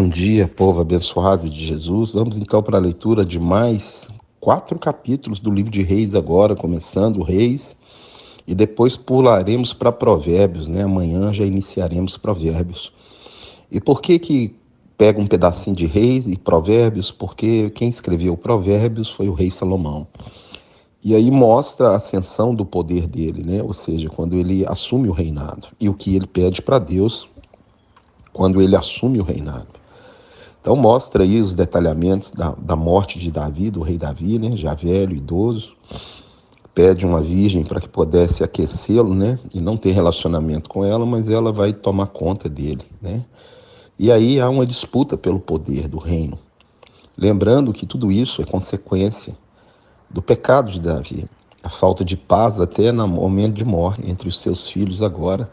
Bom dia, povo abençoado de Jesus. Vamos então para a leitura de mais 4 capítulos do livro de Reis agora, começando Reis, e depois pularemos para Provérbios, né? Amanhã já iniciaremos Provérbios. E por que pega um pedacinho de Reis e Provérbios? Porque quem escreveu Provérbios foi o rei Salomão. E aí mostra a ascensão do poder dele, né? Ou seja, quando ele assume o reinado e o que ele pede para Deus quando ele assume o reinado. Então mostra aí os detalhamentos da morte de Davi, do rei Davi, né? Já velho, idoso. Pede uma virgem para que pudesse aquecê-lo, né? E não ter relacionamento com ela, mas ela vai tomar conta dele, né? E aí há uma disputa pelo poder do reino. Lembrando que tudo isso é consequência do pecado de Davi. A falta de paz até no momento de morte entre os seus filhos agora.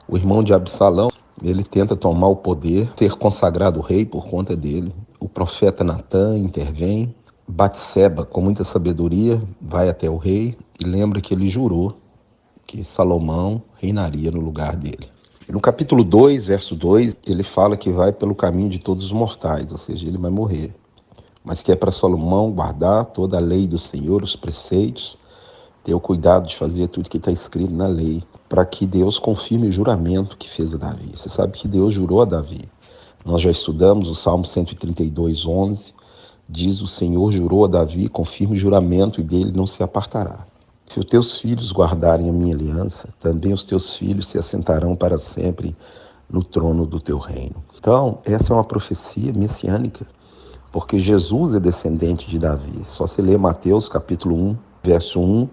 O irmão de Absalão, ele tenta tomar o poder, ser consagrado rei por conta dele. O profeta Natã intervém. Batseba, com muita sabedoria, vai até o rei e lembra que ele jurou que Salomão reinaria no lugar dele. E no capítulo 2, verso 2, ele fala que vai pelo caminho de todos os mortais, ou seja, ele vai morrer. Mas que é para Salomão guardar toda a lei do Senhor, os preceitos, ter o cuidado de fazer tudo que está escrito na lei, para que Deus confirme o juramento que fez a Davi. Você sabe que Deus jurou a Davi. Nós já estudamos o Salmo 132, 11. Diz: o Senhor jurou a Davi, confirme o juramento e dele não se apartará. Se os teus filhos guardarem a minha aliança, também os teus filhos se assentarão para sempre no trono do teu reino. Então, essa é uma profecia messiânica, porque Jesus é descendente de Davi. Só se ler Mateus capítulo 1, verso 1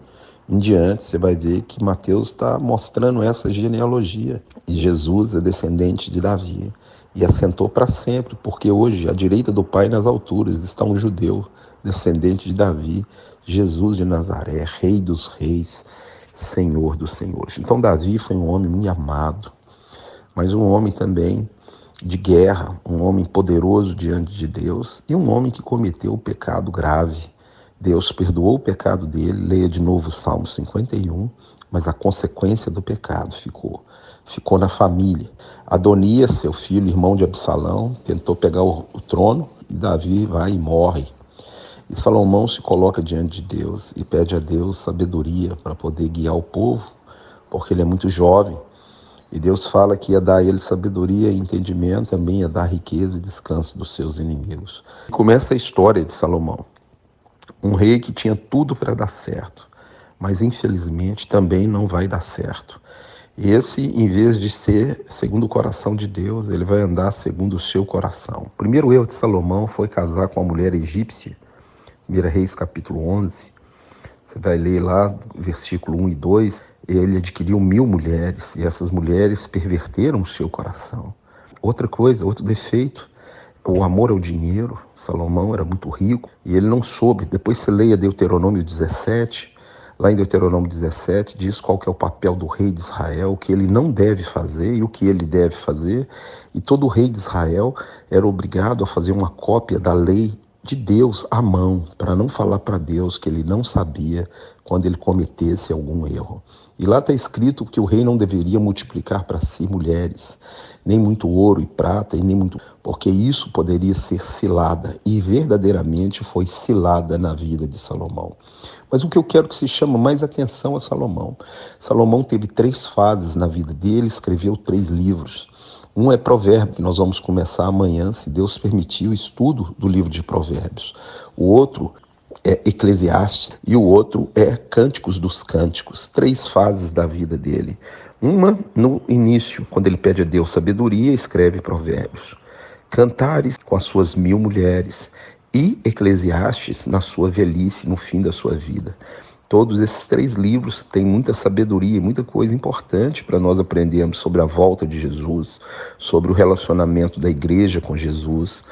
em diante, você vai ver que Mateus está mostrando essa genealogia. E Jesus é descendente de Davi e assentou para sempre, porque hoje, à direita do Pai nas alturas, está um judeu, descendente de Davi, Jesus de Nazaré, Rei dos reis, Senhor dos senhores. Então Davi foi um homem muito amado, mas um homem também de guerra, um homem poderoso diante de Deus e um homem que cometeu o pecado grave. Deus perdoou o pecado dele, leia de novo o Salmo 51, mas a consequência do pecado ficou na família. Adonias, seu filho, irmão de Absalão, tentou pegar o trono e Davi vai e morre. E Salomão se coloca diante de Deus e pede a Deus sabedoria para poder guiar o povo, porque ele é muito jovem. E Deus fala que ia dar a ele sabedoria e entendimento, também ia dar riqueza e descanso dos seus inimigos. Começa a história de Salomão. Um rei que tinha tudo para dar certo, mas infelizmente também não vai dar certo. Esse, em vez de ser segundo o coração de Deus, ele vai andar segundo o seu coração. O primeiro erro de Salomão foi casar com uma mulher egípcia. 1 Reis capítulo 11. Você vai ler lá, versículo 1 e 2. Ele adquiriu 1000 mulheres e essas mulheres perverteram o seu coração. Outra coisa, outro defeito, o amor ao dinheiro. Salomão era muito rico e ele não soube. Depois você leia Deuteronômio 17. Lá em Deuteronômio 17 diz qual que é o papel do rei de Israel, o que ele não deve fazer e o que ele deve fazer. E todo rei de Israel era obrigado a fazer uma cópia da lei de Deus à mão, para não falar para Deus que ele não sabia quando ele cometesse algum erro. E lá está escrito que o rei não deveria multiplicar para si mulheres, nem muito ouro e prata, e nem muito, porque isso poderia ser cilada, e verdadeiramente foi cilada na vida de Salomão. Mas o que eu quero que se chama mais atenção é Salomão. Salomão teve 3 fases na vida dele, escreveu 3 livros. Um é Provérbio, que nós vamos começar amanhã, se Deus permitir, o estudo do livro de Provérbios. O outro é Eclesiastes e o outro é Cânticos dos Cânticos. 3 fases da vida dele. Uma no início, quando ele pede a Deus sabedoria, escreve Provérbios. Cantares com as suas 1000 mulheres e Eclesiastes na sua velhice, no fim da sua vida. Todos esses 3 livros têm muita sabedoria, muita coisa importante para nós aprendermos sobre a volta de Jesus, sobre o relacionamento da igreja com Jesus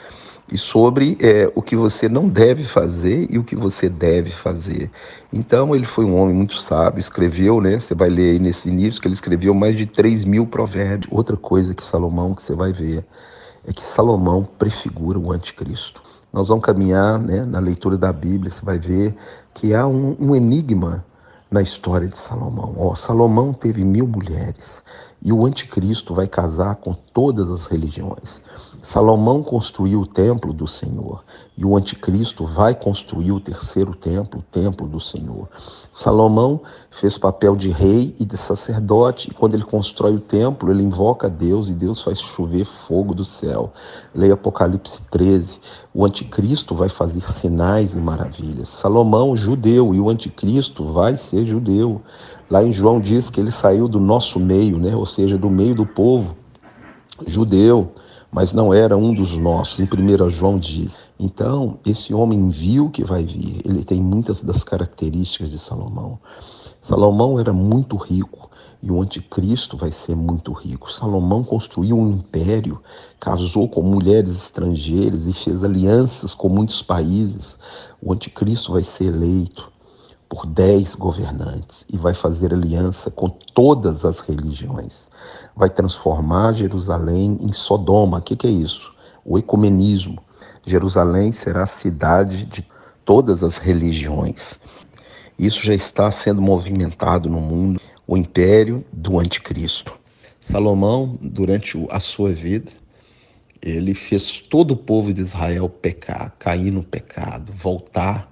e sobre o que você não deve fazer e o que você deve fazer. Então ele foi um homem muito sábio, escreveu, né? Você vai ler aí nesse início que ele escreveu mais de 3.000 provérbios. Outra coisa que Salomão, que você vai ver, é que Salomão prefigura o anticristo. Nós vamos caminhar, né, na leitura da Bíblia, você vai ver que há um enigma na história de Salomão. Salomão teve 1000 mulheres e o anticristo vai casar com todas as religiões. Salomão construiu o templo do Senhor e o anticristo vai construir o terceiro templo, o templo do Senhor. Salomão fez papel de rei e de sacerdote e quando ele constrói o templo, ele invoca a Deus e Deus faz chover fogo do céu. Leia Apocalipse 13. O anticristo vai fazer sinais e maravilhas. Salomão, judeu, e o anticristo vai ser judeu. Lá em João diz que ele saiu do nosso meio, né? Ou seja, do meio do povo judeu, mas não era um dos nossos. Em 1 João diz. Então, esse homem vil que vai vir, ele tem muitas das características de Salomão. Salomão era muito rico e o anticristo vai ser muito rico. Salomão construiu um império, casou com mulheres estrangeiras e fez alianças com muitos países. O anticristo vai ser eleito por 10 governantes e vai fazer aliança com todas as religiões. Vai transformar Jerusalém em Sodoma. O que é isso? O ecumenismo. Jerusalém será a cidade de todas as religiões. Isso já está sendo movimentado no mundo, o império do anticristo. Salomão, durante a sua vida, ele fez todo o povo de Israel pecar, cair no pecado, voltar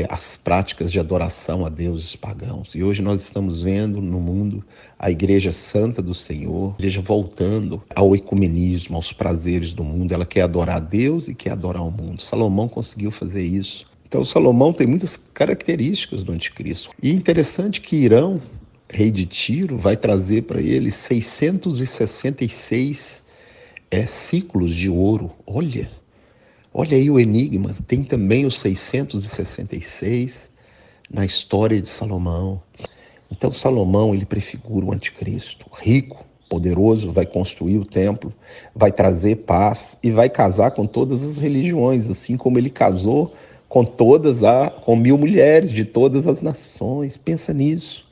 as práticas de adoração a deuses pagãos. E hoje nós estamos vendo no mundo a Igreja Santa do Senhor, a igreja voltando ao ecumenismo, aos prazeres do mundo. Ela quer adorar a Deus e quer adorar o mundo. Salomão conseguiu fazer isso. Então Salomão tem muitas características do anticristo. E é interessante que Irão, rei de Tiro, vai trazer para ele 666 ciclos de ouro. Olha aí o enigma, tem também os 666 na história de Salomão. Então Salomão, ele prefigura o anticristo, rico, poderoso, vai construir o templo, vai trazer paz e vai casar com todas as religiões, assim como ele casou com 1000 mulheres de todas as nações. Pensa nisso.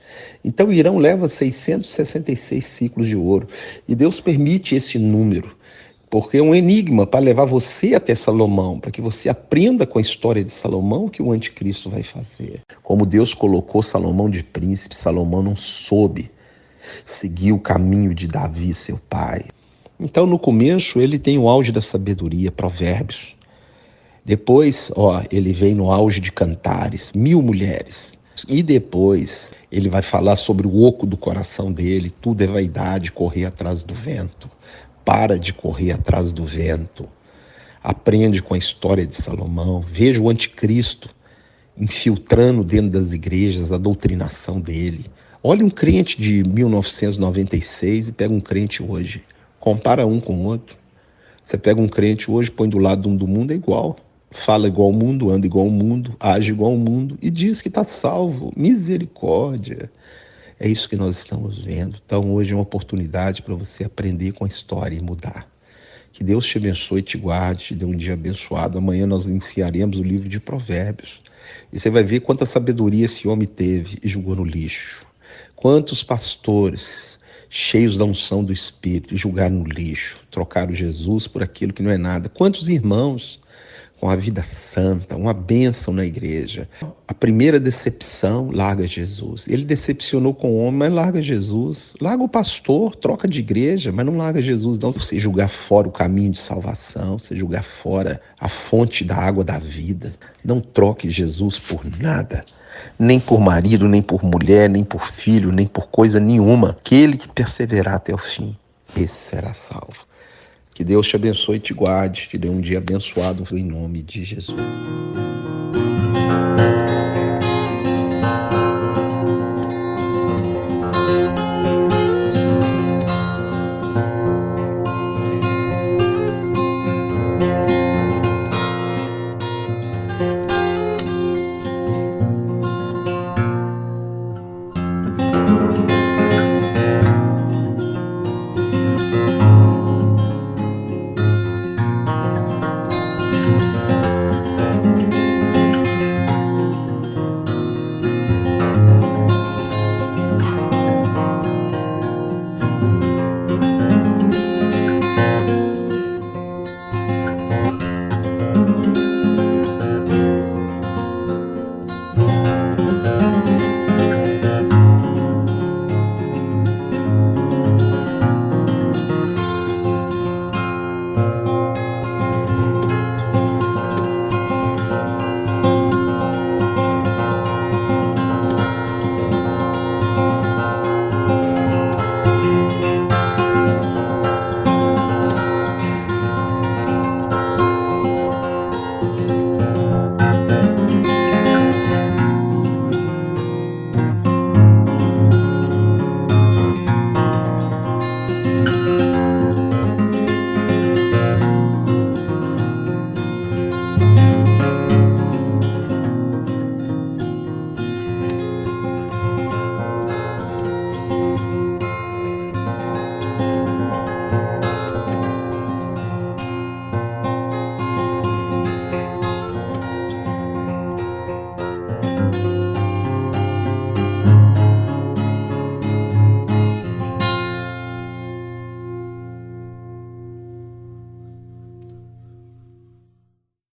Então Irão leva 666 ciclos de ouro e Deus permite esse número, porque é um enigma para levar você até Salomão, para que você aprenda com a história de Salomão o que o anticristo vai fazer. Como Deus colocou Salomão de príncipe, Salomão não soube seguir o caminho de Davi, seu pai. Então, no começo, ele tem o auge da sabedoria, Provérbios. Depois, ele vem no auge de Cantares, 1000 mulheres. E depois, ele vai falar sobre o oco do coração dele, tudo é vaidade, correr atrás do vento. Para de correr atrás do vento. Aprende com a história de Salomão. Veja o anticristo infiltrando dentro das igrejas a doutrinação dele. Olha um crente de 1996 e pega um crente hoje. Compara um com o outro. Você pega um crente hoje, põe do lado um do mundo, é igual. Fala igual ao mundo, anda igual ao mundo, age igual ao mundo e diz que está salvo. Misericórdia. É isso que nós estamos vendo. Então hoje é uma oportunidade para você aprender com a história e mudar. Que Deus te abençoe e te guarde, te dê um dia abençoado. Amanhã nós iniciaremos o livro de Provérbios. E você vai ver quanta sabedoria esse homem teve e jogou no lixo. Quantos pastores cheios da unção do Espírito julgaram no lixo, trocaram Jesus por aquilo que não é nada. Quantos irmãos com a vida santa, uma bênção na igreja. A primeira decepção, larga Jesus. Ele decepcionou com o homem, mas larga Jesus. Larga o pastor, troca de igreja, mas não larga Jesus. Não, você julgar fora o caminho de salvação, você julgar fora a fonte da água da vida. Não troque Jesus por nada. Nem por marido, nem por mulher, nem por filho, nem por coisa nenhuma. Aquele que perseverar até o fim, esse será salvo. Que Deus te abençoe e te guarde, te dê um dia abençoado em nome de Jesus.